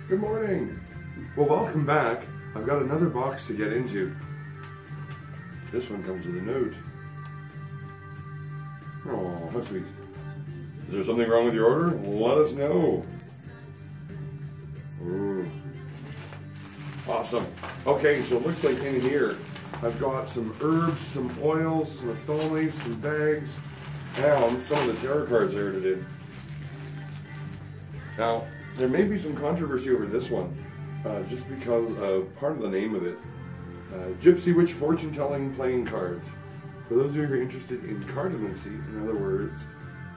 Good morning. Well, welcome back. I've got another box to get into. This one comes with a note. Oh, how sweet. Is there something wrong with your order? Let us know. Ooh. Awesome. Okay, so it looks like in here I've got some herbs, some oils, some athomes, some bags, and some of the tarot cards I ordered in. Now, there may be some controversy over this one, just because of part of the name of it. Gypsy Witch Fortune Telling Playing Cards. For those of you who are interested in cartomancy, in other words,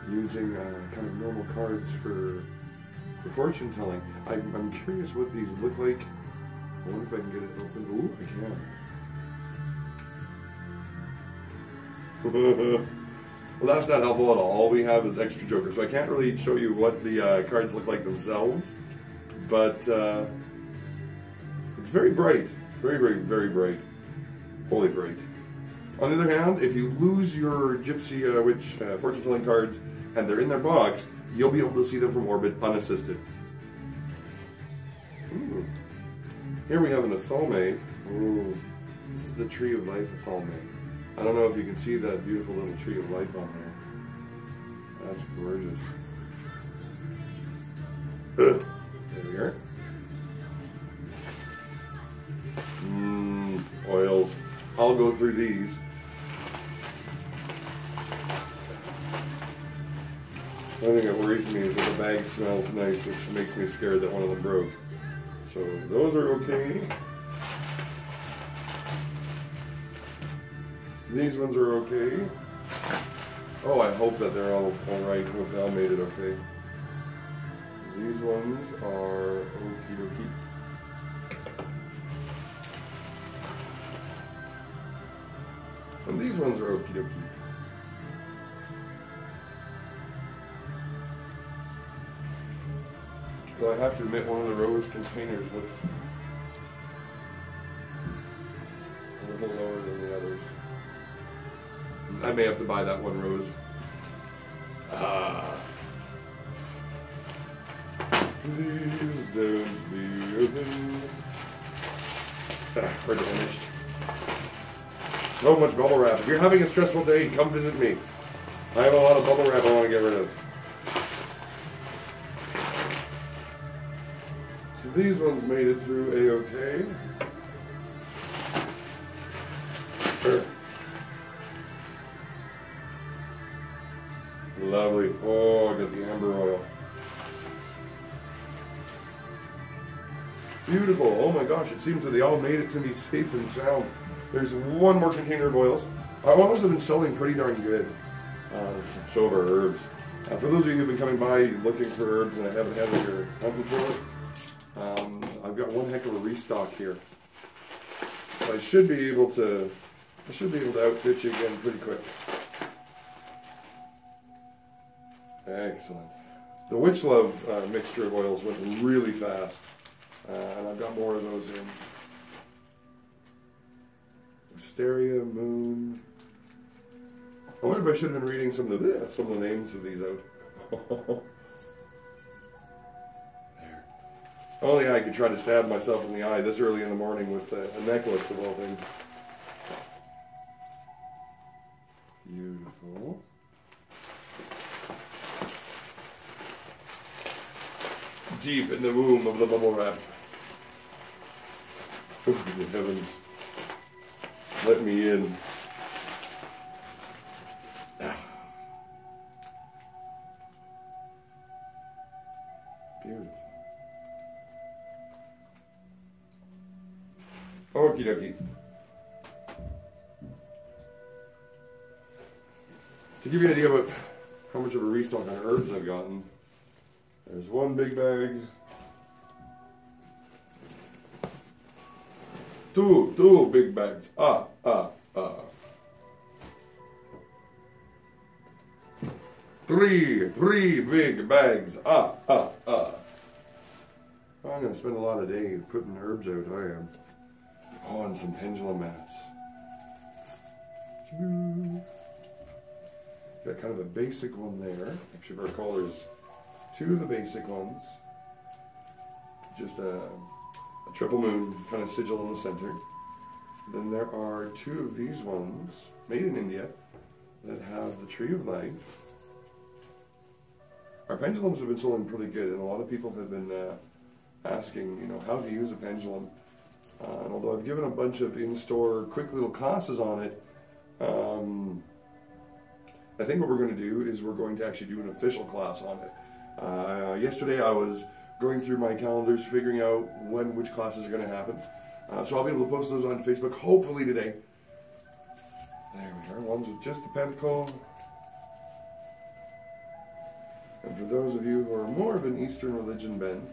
using kind of normal cards for fortune telling, I'm curious what these look like. I wonder if I can get it open. Ooh, I can. Well, that's not helpful at all. All we have is extra jokers, so I can't really show you what the cards look like themselves, but it's very bright. Very, very, very bright. Holy bright. On the other hand, if you lose your Gypsy Witch fortune telling cards and they're in their box, you'll be able to see them from orbit unassisted. Ooh. Here we have an athome. Ooh. This is the Tree of Life athome. I don't know if you can see that beautiful little Tree of Life on there. That's gorgeous. There we are. Oils. I'll go through these. The only thing that worries me is that the bag smells nice, which makes me scared that one of them broke. So those are okay. These ones are okay. Oh, I hope that they're all right. Hope Al made it okay. These ones are okie dokie. And these ones are okie dokie. Though I have to admit, one of the rose containers looks a little lower than the others. I may have to buy that one rose. Please don't be a thing. We're finished. So much bubble wrap. If you're having a stressful day, come visit me. I have a lot of bubble wrap I want to get rid of. So these ones made it through A-OK. Lovely. Oh, I got the amber oil. Beautiful. Oh my gosh, it seems that they all made it to me safe and sound. There's one more container of oils. Our oils have been selling pretty darn good. So have our herbs. For those of you who've been coming by looking for herbs and I haven't had what you're hunting for, I've got one heck of a restock here. So I should be able to outfit you again pretty quick. Excellent. The Witch Love mixture of oils went really fast, and I've got more of those in. Wisteria, Moon. I wonder if I should have been reading some of the names of these out. There. Only I could try to stab myself in the eye this early in the morning with a necklace of all things. Beautiful. Deep in the womb of the bubble wrap. Oh, good heavens. Let me in. Beautiful. Okie dokie. To give you an idea about how much of a restock on herbs I've gotten, there's one big bag. Two big bags. Three big bags. I'm gonna spend a lot of days putting herbs out, I am. Oh, and some pendulum mats. Got kind of a basic one there. Actually, our colors, two of the basic ones. just a triple moon kind of sigil in the center. Then there are two of these ones, made in India, that have the Tree of Life. Our pendulums have been selling pretty good, and a lot of people have been asking, you know, how to use a pendulum. And although I've given a bunch of in-store quick little classes on it, I think what we're going to do is we're going to actually do an official class on it. Yesterday I was going through my calendars, figuring out which classes are going to happen. So I'll be able to post those on Facebook, hopefully today. There we are, ones with just the pentacle. And for those of you who are more of an Eastern religion bent,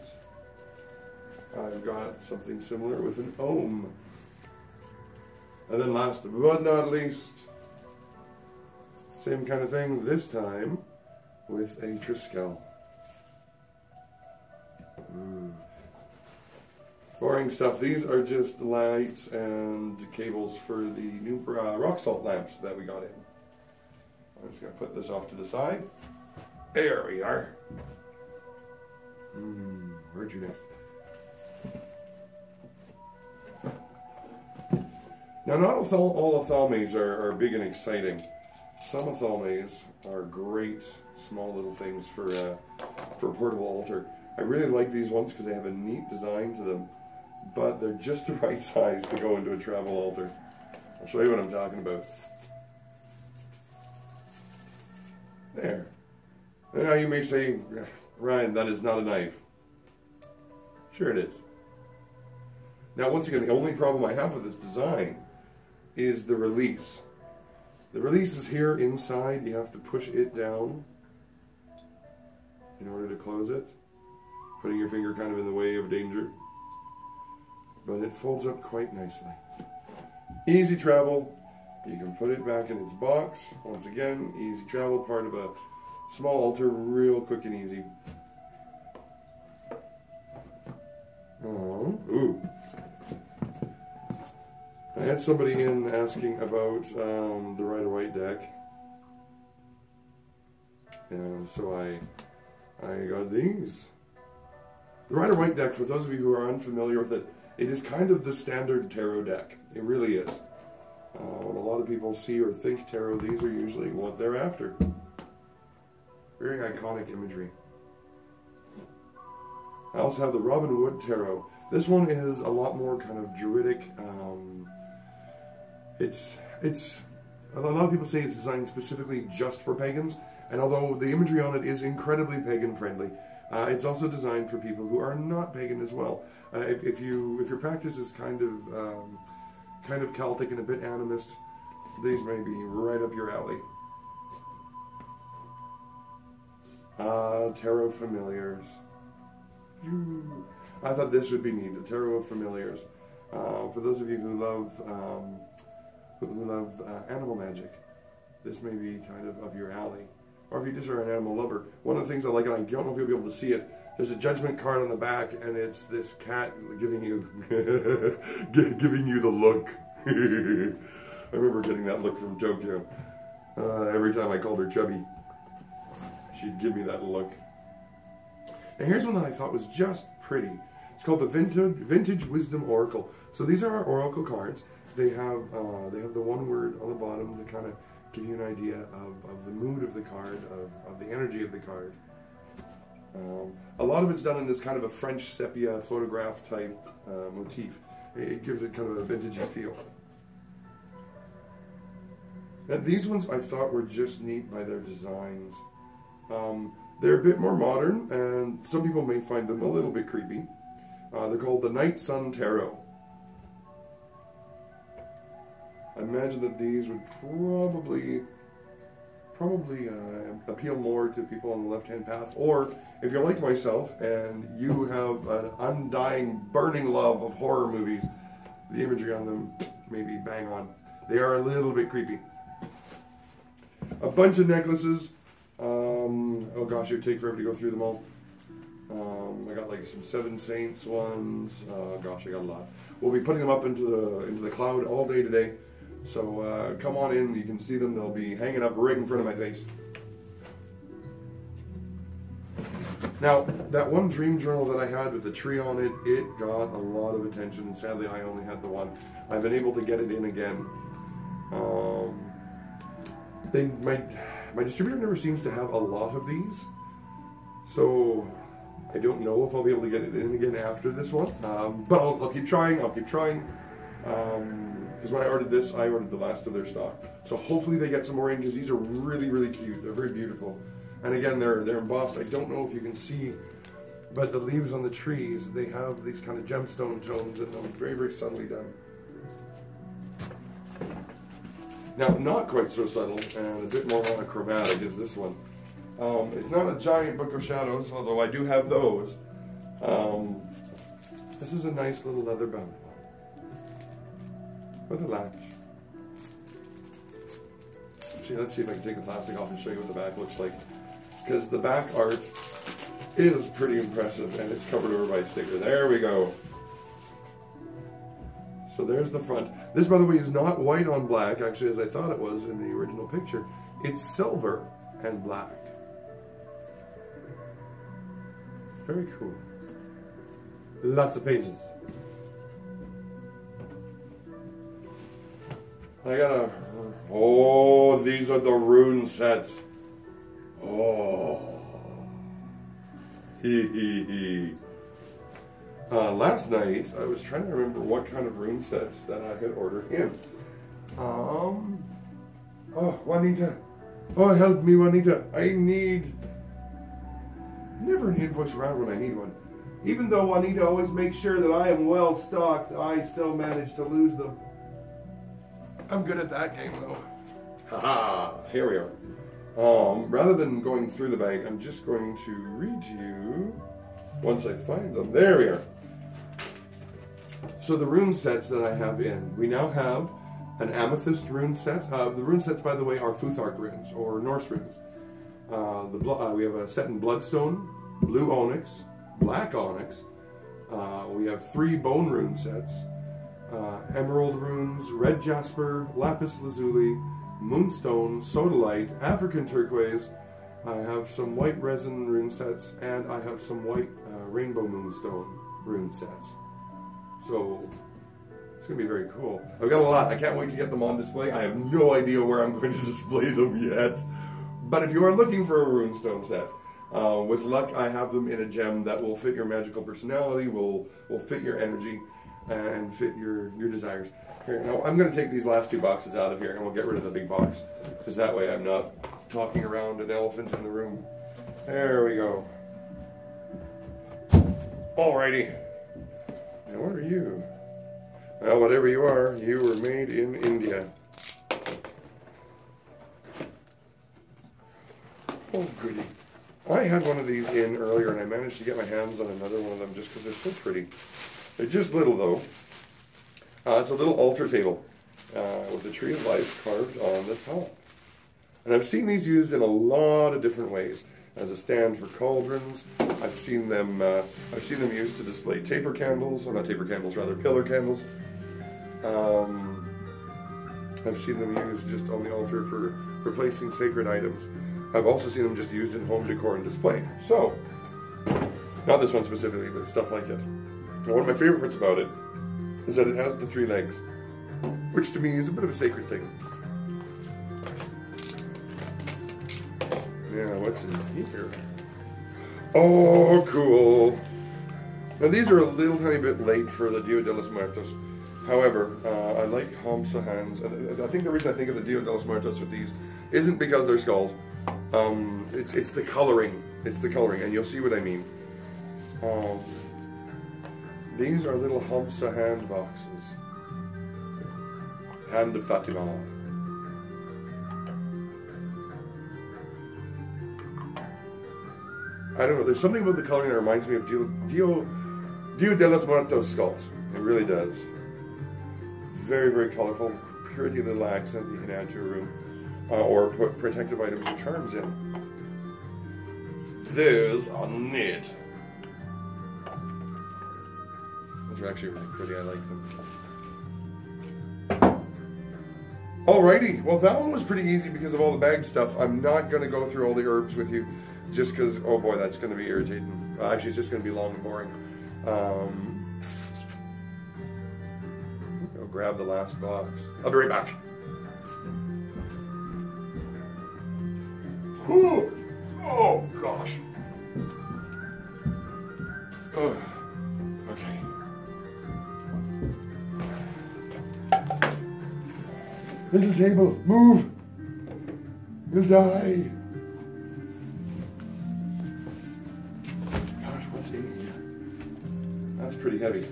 I've got something similar with an Om. And then last but not least, same kind of thing, this time with a Triskel. Boring stuff. These are just lights and cables for the new rock salt lamps that we got in. I'm just going to put this off to the side. There we are. Where'd you nest? Now, not all ophthalmes are big and exciting. Some ophthalmes are great, small little things for a portable altar. I really like these ones because they have a neat design to them, but they're just the right size to go into a travel altar. I'll show you what I'm talking about. There. Now you may say, Ryan, that is not a knife. Sure it is. Now, once again, the only problem I have with this design is the release. The release is here inside. You have to push it down in order to close it, putting your finger kind of in the way of danger. But it folds up quite nicely. Easy travel. You can put it back in its box. Once again, easy travel, part of a small altar, real quick and easy. Oh, ooh. I had somebody in asking about the Rider-Waite deck, and so I got these. The Rider-Waite deck, for those of you who are unfamiliar with it, it is kind of the standard tarot deck. It really is. When a lot of people see or think tarot, these are usually what they're after. Very iconic imagery. I also have the Robin Wood Tarot. This one is a lot more kind of druidic. It's a lot of people say it's designed specifically just for pagans, and although the imagery on it is incredibly pagan friendly, it's also designed for people who are not pagan as well. If your practice is kind of Celtic and a bit animist, these may be right up your alley. Tarot Familiars. I thought this would be neat, the Tarot of Familiars. For those of you who love animal magic, this may be kind of up your alley. Or if you just are an animal lover. One of the things I like, and I don't know if you'll be able to see it, there's a judgment card on the back, and it's this cat giving you giving you the look. I remember getting that look from Tokyo. Every time I called her chubby, she'd give me that look. Now here's one that I thought was just pretty. It's called the Vintage Wisdom Oracle. So these are our oracle cards. They have the one word on the bottom to kind of give you an idea of the mood of the card, of the energy of the card. A lot of it's done in this kind of a French sepia photograph type motif. It gives it kind of a vintagey feel. Now these ones I thought were just neat by their designs. They're a bit more modern, and some people may find them a little bit creepy. They're called the Night Sun Tarot. I imagine that these would probably appeal more to people on the left-hand path, or if you're like myself and you have an undying, burning love of horror movies, the imagery on them may be bang on. They are a little bit creepy. A bunch of necklaces. Oh gosh, it would take forever to go through them all. I got like some Seven Saints ones. Gosh, I got a lot. We'll be putting them up into the cloud all day today. So come on in, you can see them. They'll be hanging up right in front of my face. Now, that one dream journal that I had with the tree on it, it got a lot of attention. Sadly, I only had the one. I've been able to get it in again. My distributor never seems to have a lot of these, so I don't know if I'll be able to get it in again after this one. But I'll keep trying. I'll keep trying. Because when I ordered this, I ordered the last of their stock. So hopefully they get some more in, because these are really, really cute. They're very beautiful. And again, they're embossed. I don't know if you can see, but the leaves on the trees, they have these kind of gemstone tones in them. Very, very subtly done. Now, not quite so subtle and a bit more monochromatic is this one. It's not a giant Book of Shadows, although I do have those. This is a nice little leather bound one with a latch. Let's see if I can take the plastic off and show you what the back looks like. Because the back art is pretty impressive, and it's covered over by a sticker. There we go. So there's the front. This, by the way, is not white on black, actually, as I thought it was in the original picture. It's silver and black. It's very cool. Lots of pages. I got oh, these are the rune sets. Oh. Hee hee hee. Last night, I was trying to remember what kind of rune sets that I had ordered in. Oh, Juanita. Oh, help me, Juanita. I need... Never an invoice around when I need one. Even though Juanita always makes sure that I am well stocked, I still manage to lose them. I'm good at that game, though. Haha, here we are. Rather than going through the bag, I'm just going to read to you once I find them. There we are. So the rune sets that I have in, we now have an amethyst rune set. The rune sets, by the way, are Futhark runes, or Norse runes. We have a set in Bloodstone, Blue Onyx, Black Onyx. We have 3 bone rune sets. Emerald runes, Red Jasper, Lapis Lazuli, Moonstone, Sodalite, African Turquoise. I have some white resin rune sets, and I have some white Rainbow Moonstone rune sets. So, it's going to be very cool. I've got a lot. I can't wait to get them on display. I have no idea where I'm going to display them yet. But if you are looking for a runestone set, with luck I have them in a gem that will fit your magical personality, will fit your energy, and fit your desires. Here, now I'm going to take these last 2 boxes out of here, and we'll get rid of the big box, because that way I'm not talking around an elephant in the room. There we go. Alrighty. Now what are you? Well, whatever you are, you were made in India. Oh goody. I had one of these in earlier, and I managed to get my hands on another one of them just because they're so pretty. They're just little though. It's a little altar table with the tree of life carved on the top. And I've seen these used in a lot of different ways. As a stand for cauldrons. I've seen them used to display taper candles, or not taper candles, rather pillar candles. I've seen them used just on the altar for placing sacred items. I've also seen them just used in home decor and display. So, not this one specifically, but stuff like it. And one of my favorite parts about it is that it has the 3 legs, which to me is a bit of a sacred thing. Yeah, what's in here? Oh, cool. Now these are a little tiny bit late for the Dia de los Muertos. However, I like Hamsa hands. I think the reason I think of the Dia de los Muertos with these isn't because they're skulls. It's the coloring. It's the coloring, and you'll see what I mean. These are little Hamsa hand boxes. Hand of Fatima. I don't know, there's something about the coloring that reminds me of Dia de los Muertos skulls. It really does. Very, very colorful, pretty little accent you can add to a room. Or put protective items or charms in. Those are neat. Those are actually really pretty, I like them. Alrighty, well that one was pretty easy because of all the bag stuff. I'm not going to go through all the herbs with you. just because, oh boy, that's going to be irritating. Actually, it's just going to be long and boring. I'll grab the last box. I'll be right back. Ooh. Oh gosh. Ugh. Okay. Little table, move. You'll die. Gosh, what's in here? That's pretty heavy.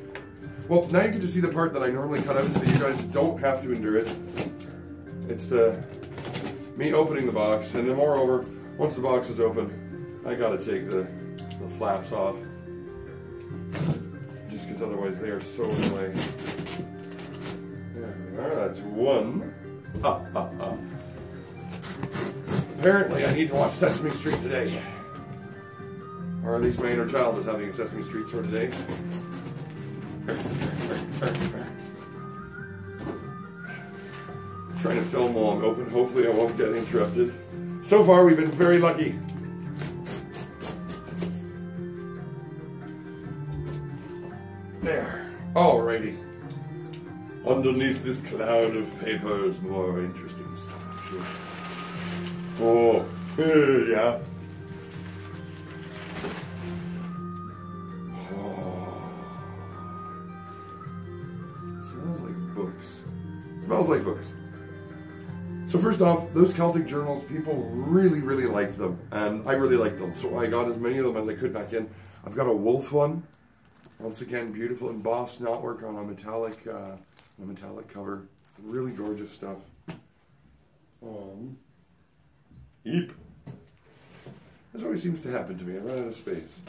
Well, now you get to see the part that I normally cut out so you guys don't have to endure it. It's me opening the box, and then moreover, once the box is open, I gotta take the flaps off. Just because otherwise they are so in the way. There we are, that's one. Apparently I need to watch Sesame Street today. Or at least my inner child is having a Sesame Street sort of day. Trying to film while I'm open. Hopefully I won't get interrupted. So far we've been very lucky. There. Alrighty. Underneath this cloud of paper is more interesting stuff, I'm sure. Oh, yeah. Oh. Smells like books. Smells like books. So first off, those Celtic journals, people really, really like them. And I really like them. So I got as many of them as I could back in. I've got a wolf one. Once again, beautiful embossed knotwork on a metallic cover. Really gorgeous stuff. Eep. This always seems to happen to me. I run out of space.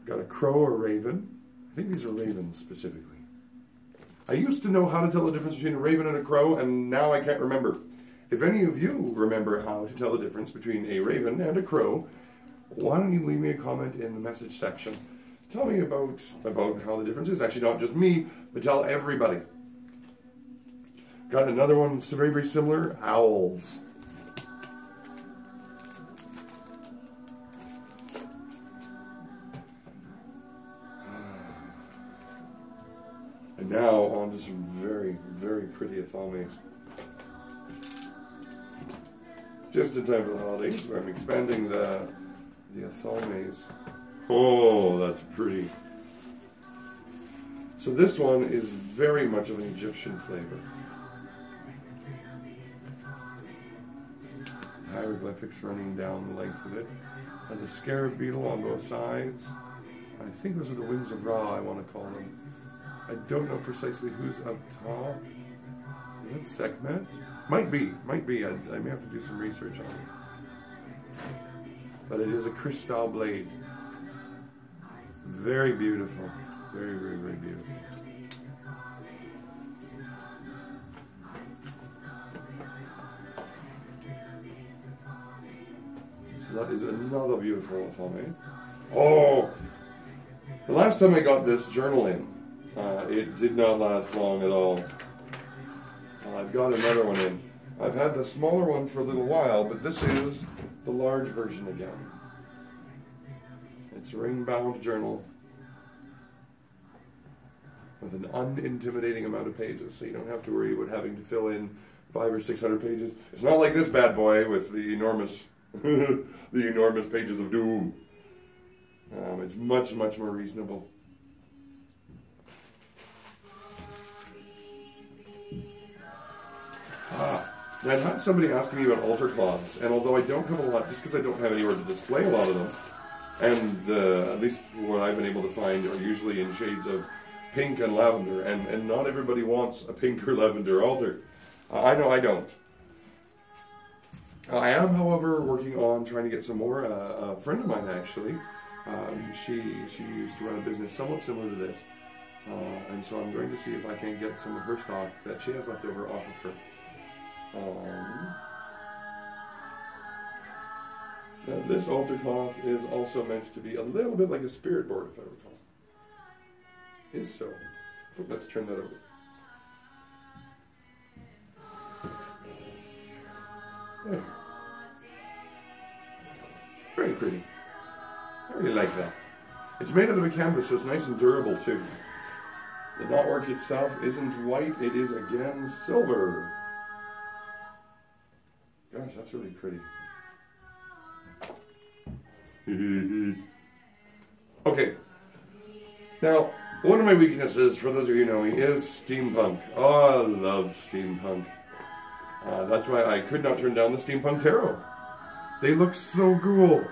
Got a crow or raven. I think these are ravens specifically. I used to know how to tell the difference between a raven and a crow, and now I can't remember. If any of you remember how to tell the difference between a raven and a crow, why don't you leave me a comment in the message section. Tell me about how the difference is. Actually, not just me, but tell everybody. Got another one very, very similar. Owls. And now on to some very, very pretty athalmes. Just in time for the holidays, where I'm expanding the athalmes. Oh, that's pretty. So this one is very much of an Egyptian flavor. Hieroglyphics running down the length of it. Has a scarab beetle on both sides. I think those are the wings of Ra, I want to call them. I don't know precisely who's up top. Is it Sekhmet? Might be. I may have to do some research on it. But it is a crystal blade. Very beautiful. Very, very, very beautiful. So that is another beautiful athalme. Oh! The last time I got this journal in, it did not last long at all. I've got another one in. I've had the smaller one for a little while, but this is the large version again. It's a ring-bound journal with an unintimidating amount of pages, so you don't have to worry about having to fill in 500 or 600 pages. It's not like this bad boy with the enormous, the enormous pages of doom. It's much, much more reasonable. I've had somebody asking me about altar cloths, and although I don't have a lot, just because I don't have anywhere to display a lot of them, and at least what I've been able to find are usually in shades of pink and lavender, and not everybody wants a pink or lavender altar. I know I don't. I am, however, working on trying to get some more. A friend of mine, actually, she used to run a business somewhat similar to this, and so I'm going to see if I can get some of her stock that she has left over off of her. Now this altar cloth is also meant to be a little bit like a spirit board, if I recall. Is so. Let's turn that over. There. Very pretty. I really like that. It's made out of a canvas, so it's nice and durable too. The knotwork itself isn't white, it is again silver. Gosh, that's really pretty. Okay. Now, one of my weaknesses, for those of you who know me, is steampunk. Oh, I love steampunk. That's why I could not turn down the steampunk tarot. They look so cool.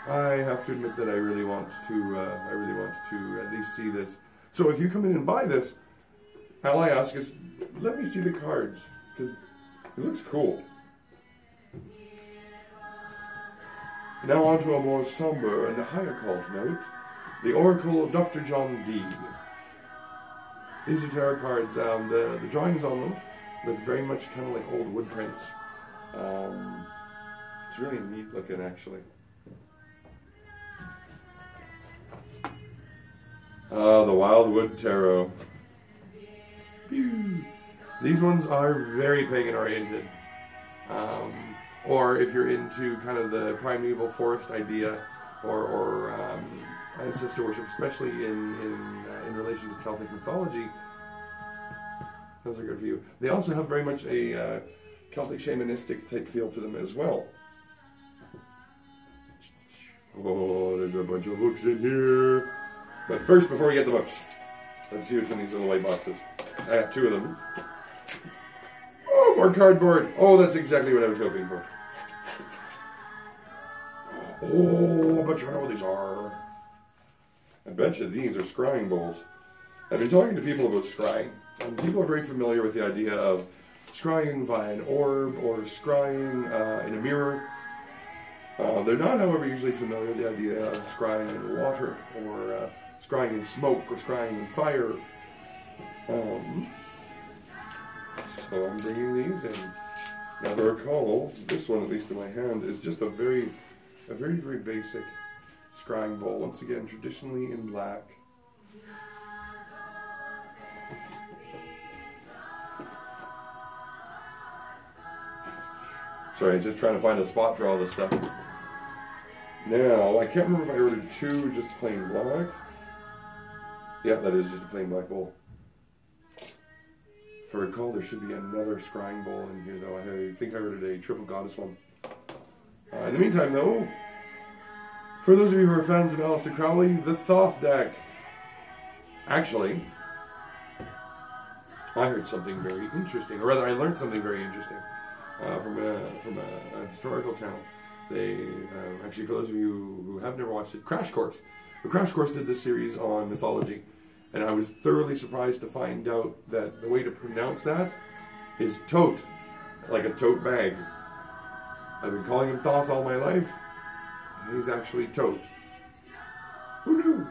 I have to admit that I really want to at least see this. So if you come in and buy this, all I ask is, let me see the cards, because it looks cool. Now on to a more somber and higher cult note, the Oracle of Dr. John Dee. These are tarot cards. The drawings on them look very much kind of like old wood prints. It's really neat looking, actually. The Wildwood Tarot. Pew. These ones are very pagan oriented. Or if you're into kind of the primeval forest idea, or ancestor worship, especially in relation to Celtic mythology, those are good for you. They also have very much a Celtic shamanistic type feel to them as well. Oh, there's a bunch of books in here. But first, before we get the books, let's see what's in these little white boxes. I have 2 of them. Oh, more cardboard. Oh, that's exactly what I was hoping for. Oh, I bet you know what these are. I bet you these are scrying bowls. I've been talking to people about scrying, and people are very familiar with the idea of scrying via an orb or scrying in a mirror. They're not, however, usually familiar with the idea of scrying in water, or scrying in smoke, or scrying in fire. So I'm bringing these in. Now to recall, this one, at least in my hand, is just a very, very basic scrying bowl. Once again, traditionally in black. Sorry, just trying to find a spot for all this stuff. Now, I can't remember if I ordered 2 just plain black. Yeah, that is just a plain black bowl. If I recall, there should be another scrying bowl in here, though. I think I ordered a triple goddess one. In the meantime, though, for those of you who are fans of Aleister Crowley, the Thoth deck. Actually, I heard something very interesting, or rather, I learned something very interesting from a historical channel. They actually, for those of you who have never watched it, Crash Course. The Crash Course did this series on mythology, and I was thoroughly surprised to find out that the way to pronounce that is tote, like a tote bag. I've been calling him Thoth all my life. He's actually tote. Who knew?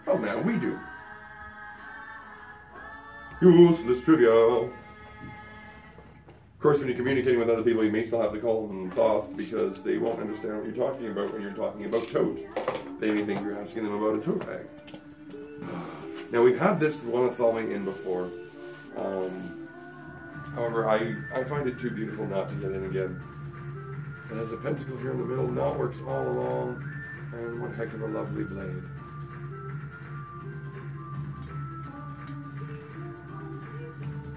Oh, now we do. Useless trivia. Of course, when you're communicating with other people, you may still have to call them Thoth, because they won't understand what you're talking about when you're talking about tote. They may think you're asking them about a tote bag. Now, we've had this one Thalming in before. However, I find it too beautiful not to get in again. It has a pentacle here in the middle, knot works all along, and one heck of a lovely blade.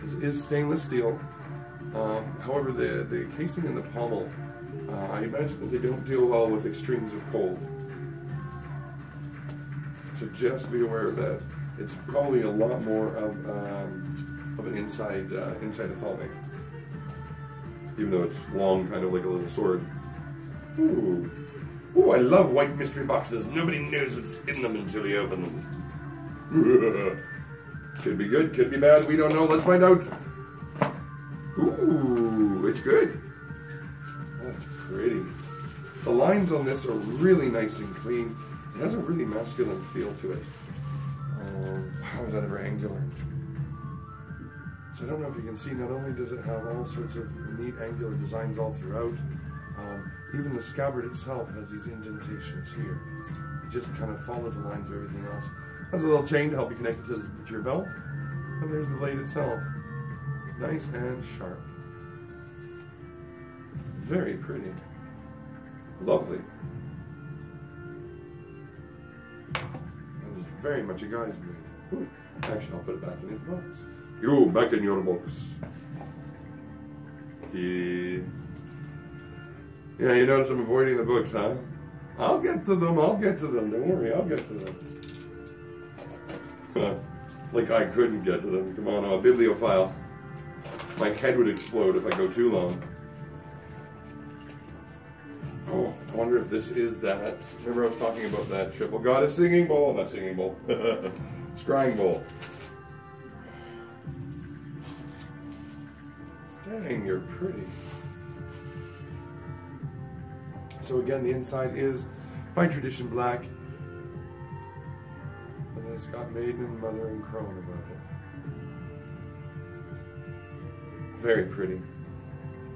It is stainless steel. However, the casing and the pommel, I imagine that they don't deal well with extremes of cold. So just be aware of that. It's probably a lot more of an inside a Thalming. Even though it's long, kind of like a little sword. Ooh. Ooh, I love white mystery boxes. Nobody knows what's in them until you open them. Could be good, could be bad, we don't know. Let's find out. Ooh, it's good. That's pretty. The lines on this are really nice and clean. It has a really masculine feel to it. How is that ever angular? So I don't know if you can see, not only does it have all sorts of neat angular designs all throughout, even the scabbard itself has these indentations here. It just kind of follows the lines of everything else. It has a little chain to help you connect it to your belt. And there's the blade itself. Nice and sharp. Very pretty. Lovely. very much a guy's green. Ooh. Actually, I'll put it back in his box. You, back in your box. Yeah, you notice I'm avoiding the books, huh? I'll get to them, Don't worry, I'll get to them. Like I couldn't get to them. Come on, I'm a bibliophile. My head would explode if I go too long. Oh, I wonder if this is that. Remember I was talking about that triple goddess singing bowl? Not singing bowl. Scrying bowl. Dang, you're pretty. So again, the inside is by tradition black. And it's got maiden and mother and crone about it. Very pretty.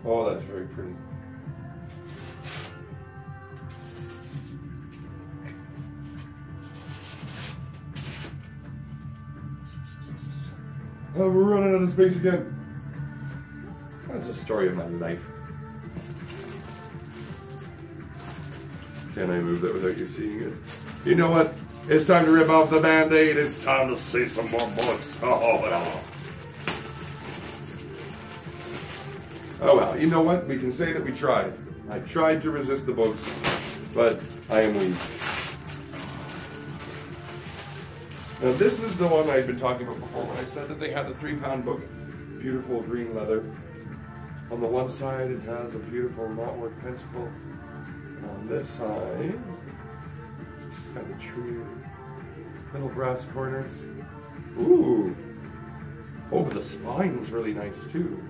Oh, that's very pretty. Oh, we're running out of space again. That's the story of my life. Can I move that without you seeing it? You know what? It's time to rip off the Band-Aid. It's time to see some more books. Oh, well. Oh, well. You know what? We can say that we tried. I tried to resist the books, but I am weak. Now, this is the one I've been talking about before when I said that they had a 3-pound book. Beautiful green leather. On the one side, it has a beautiful knotwork pentacle. And on this side, it just has a tree. Little brass corners. Ooh. Oh, but the spine's really nice, too.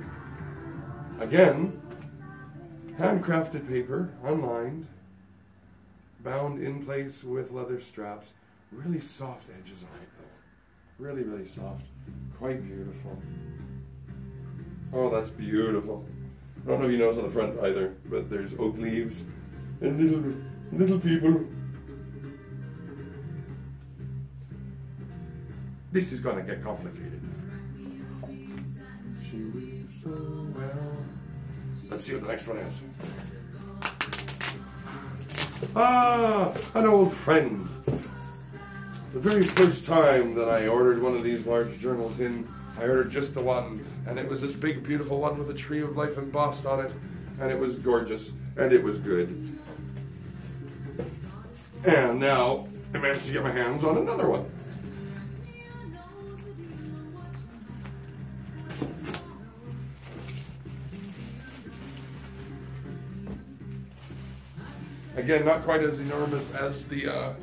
Again, handcrafted paper, unlined, bound in place with leather straps. Really soft edges on it, though. Really, really soft. Quite beautiful. Oh, that's beautiful. I don't know if you notice on the front either, but there's oak leaves and little people. This is gonna get complicated. She weaves so well. Let's see what the next one is. Ah, an old friend. The very first time that I ordered one of these large journals in, I ordered just the one, and it was this big, beautiful one with a tree of life embossed on it, and it was gorgeous, and it was good. And now, I managed to get my hands on another one. Again, not quite as enormous as the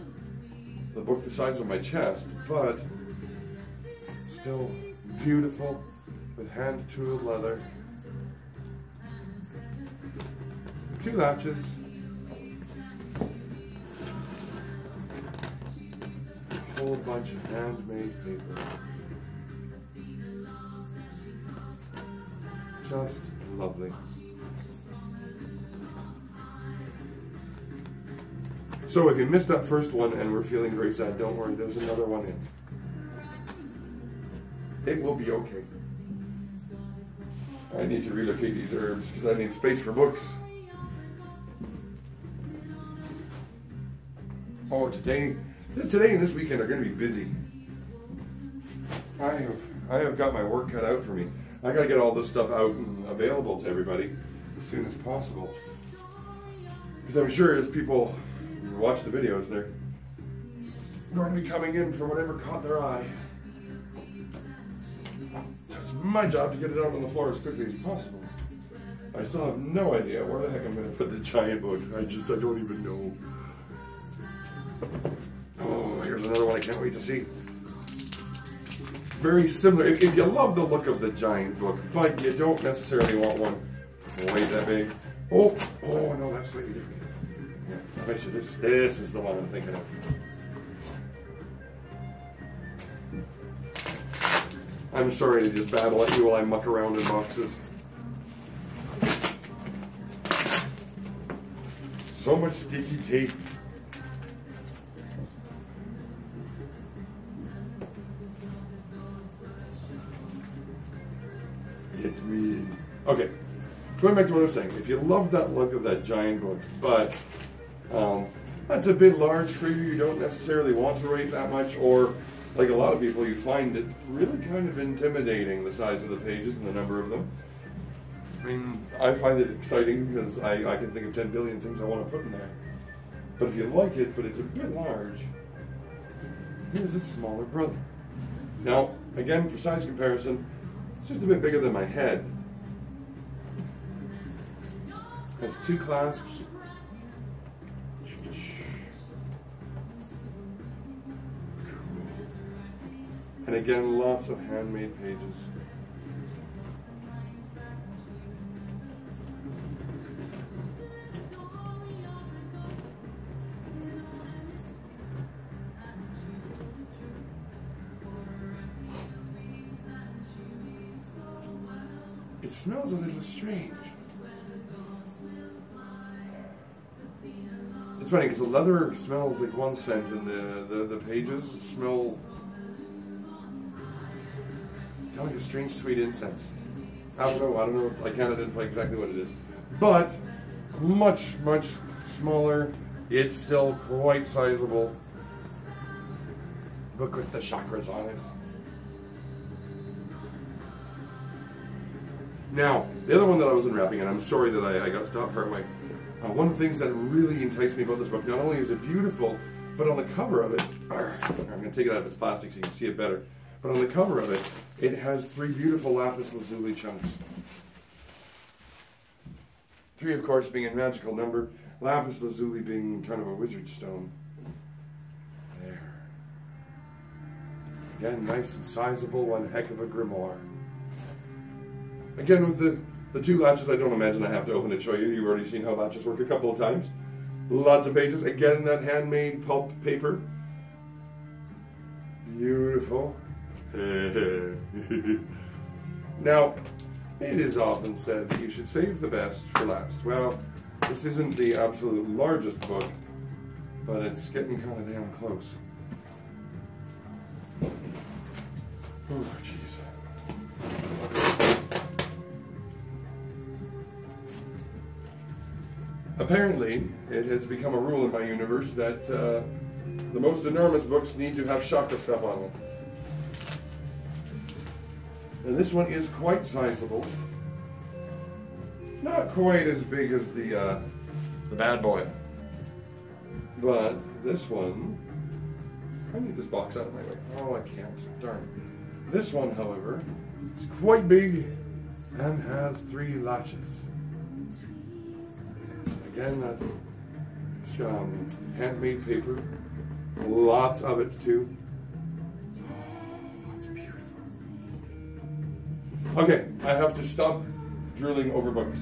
book the size of my chest, but still beautiful with hand-tooled leather. 2 latches. A whole bunch of handmade paper. Just lovely. So if you missed that first one and were feeling very sad, don't worry, there's another one in. It will be okay. I need to relocate these herbs because I need space for books. Oh, today and this weekend are going to be busy. I have got my work cut out for me. I got to get all this stuff out and available to everybody as soon as possible. Because I'm sure as people watch the videos, they're going to be coming in for whatever caught their eye. It's my job to get it out on the floor as quickly as possible. I still have no idea where the heck I'm going to put the giant book. I don't even know. Oh, here's another one I can't wait to see. Very similar. If you love the look of the giant book, but you don't necessarily want one quite that big. Oh, no, that's slightly different. Yeah, I bet you this is the one I'm thinking of. I'm sorry to just babble at you while I muck around in boxes. So much sticky tape. It's me. Okay, going back to what I was saying. If you love that look of that giant book, but That's a bit large for you. You don't necessarily want to write that much, or like a lot of people, you find it really kind of intimidating, the size of the pages and the number of them. I mean, I find it exciting because I can think of 10 billion things I want to put in there. But if you like it, but it's a bit large, here's its smaller brother. Now, again, for size comparison, it's just a bit bigger than my head. Has 2 clasps. And again, lots of handmade pages. It smells a little strange. It's funny because the leather smells like one scent and the pages smell kind of like a strange sweet incense. I don't know, I can't identify exactly what it is. But much, much smaller. It's still quite sizable. Book with the chakras on it. Now, the other one that I was unwrapping, and I'm sorry that I got stopped partway. One of the things that really enticed me about this book, not only is it beautiful, but on the cover of it, I'm going to take it out of its plastic so you can see it better, but on the cover of it, it has 3 beautiful lapis lazuli chunks. 3, of course, being a magical number, lapis lazuli being kind of a wizard stone. There. Again, nice and sizable, one heck of a grimoire. Again, with the 2 latches, I don't imagine I have to open it to show you. You've already seen how latches work a couple of times. Lots of pages. Again, that handmade pulp paper. Beautiful. Now, it is often said that you should save the best for last. Well, this isn't the absolute largest book, but it's getting kind of damn close. Oh, jeez. Apparently, it has become a rule in my universe that the most enormous books need to have Shoppe stuff on them. And this one is quite sizable. Not quite as big as the bad boy. But this one... I need this box out of my way. Oh, I can't. Darn. This one, however, is quite big and has 3 latches. Again, that handmade paper. Lots of it, too. Oh, that's beautiful. Okay, I have to stop drooling over books.